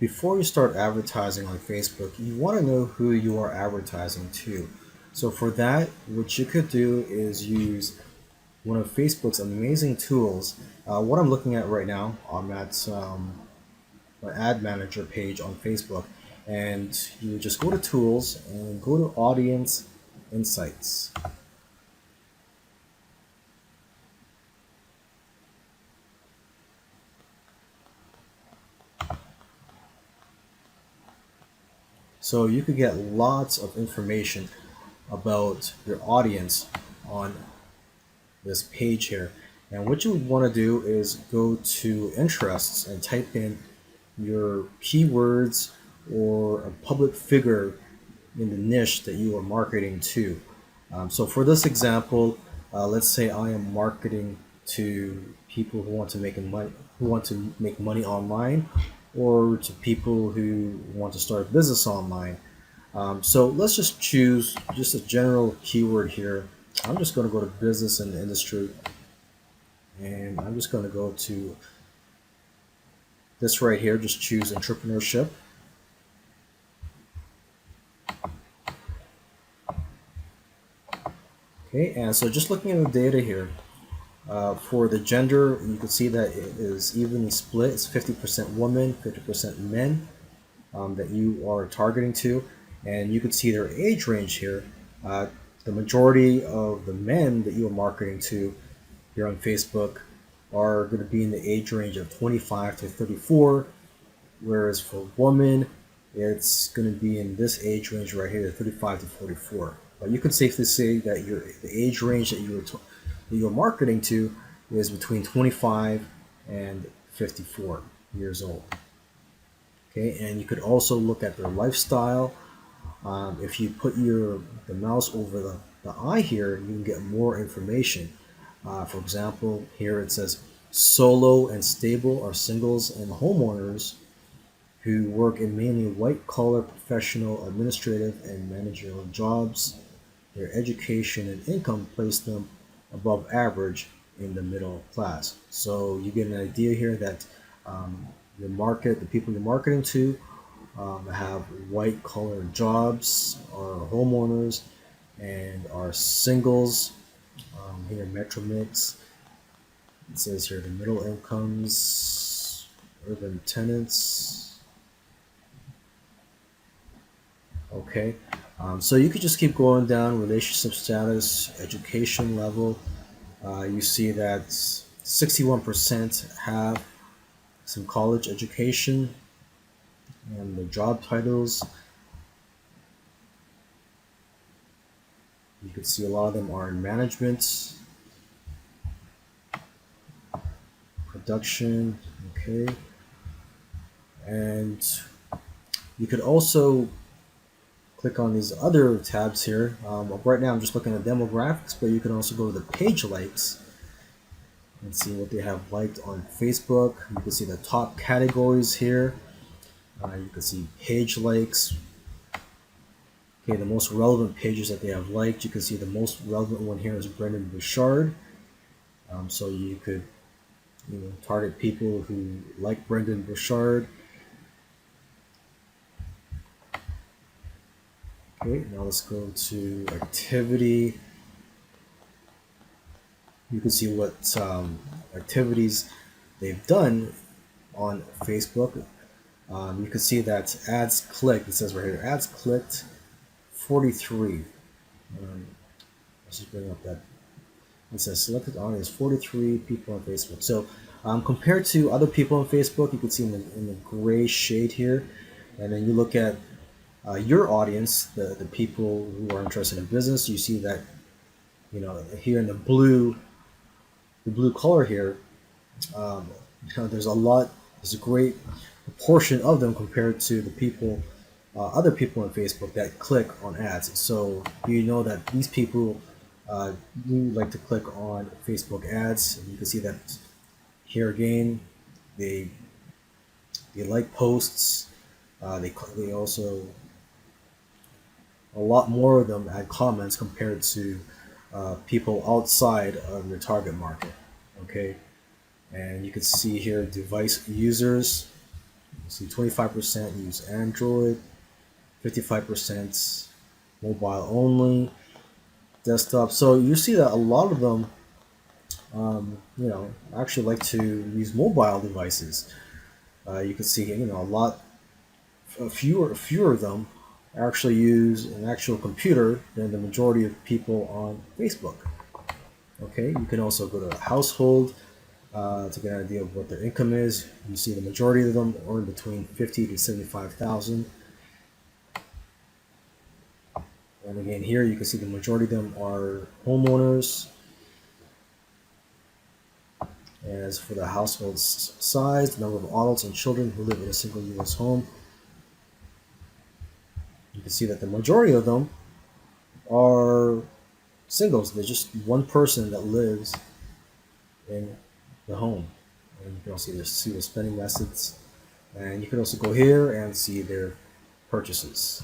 before you start advertising on Facebook, you want to know who you are advertising to. So for that, what you could do is use one of Facebook's amazing tools. What I'm looking at right now, I'm at my ad manager page on Facebook, and you just go to tools and go to audience insights. So you could get lots of information about your audience on this page here. And what you would want to do is go to interests and type in your keywords or a public figure in the niche that you are marketing to. So for this example, let's say I am marketing to people who want to make money online, or to people who want to start a business online. So let's just choose just a general keyword here. I'm just going to go to business and industry, and I'm just going to go to this right here. Just choose entrepreneurship. Okay, and so just looking at the data here, for the gender, you can see that it is evenly split. It's 50% women, 50% men that you are targeting to. And you can see their age range here. Uh, the majority of the men that you are marketing to here on Facebook are going to be in the age range of 25 to 34, whereas for women, it's going to be in this age range right here, 35 to 44. But you could safely say that the age range that you're marketing to is between 25 and 54 years old. Okay, and you could also look at their lifestyle. If you put the mouse over the eye here, you can get more information. For example, here it says solo and stable are singles and homeowners who work in mainly white collar professional, administrative, and managerial jobs. Their education and income place them above average in the middle class. So you get an idea here that the people you're marketing to, have white collar jobs, are homeowners, and are singles. Here, Metro Mix, it says here the middle incomes, urban tenants. Okay, so you could just keep going down relationship status, education level. You see that 61% have some college education, and the job titles, you can see a lot of them are in management, production. Okay, and you could also click on these other tabs here. Right now I'm just looking at demographics, but you can also go to the page likes and see what they have liked on Facebook. You can see the top categories here. You can see page likes. Okay, the most relevant pages that they have liked. You can see the most relevant one here is Brendan Bouchard. So you could target people who like Brendan Bouchard. Okay, now let's go to activity. You can see what activities they've done on Facebook. You can see that ads clicked. It says right here, ads clicked 43. Let's just bring up that. It says selected audience 43 people on Facebook. So compared to other people on Facebook, you can see in the gray shade here, and then you look at your audience, the people who are interested in business. You see that here in the blue color here, um, there's a great proportion of them compared to the other people on Facebook that click on ads. So you know that these people do like to click on Facebook ads. And you can see that here again, they they like posts. They also, a lot more of them add comments compared to people outside of your target market. Okay, and you can see here device users. see 25% use Android, 55% mobile only, desktop. So you see that a lot of them, actually like to use mobile devices. You can see, fewer of them actually use an actual computer than the majority of people on Facebook. Okay, you can also go to household to get an idea of what their income is. You see the majority of them earn between 50 to 75,000. And again, here you can see the majority of them are homeowners. As for the household size, the number of adults and children who live in a single U.S. home, you can see that the majority of them are singles. There's just one person that lives in the home. And you can also see the spending methods. And you can also go here and see their purchases.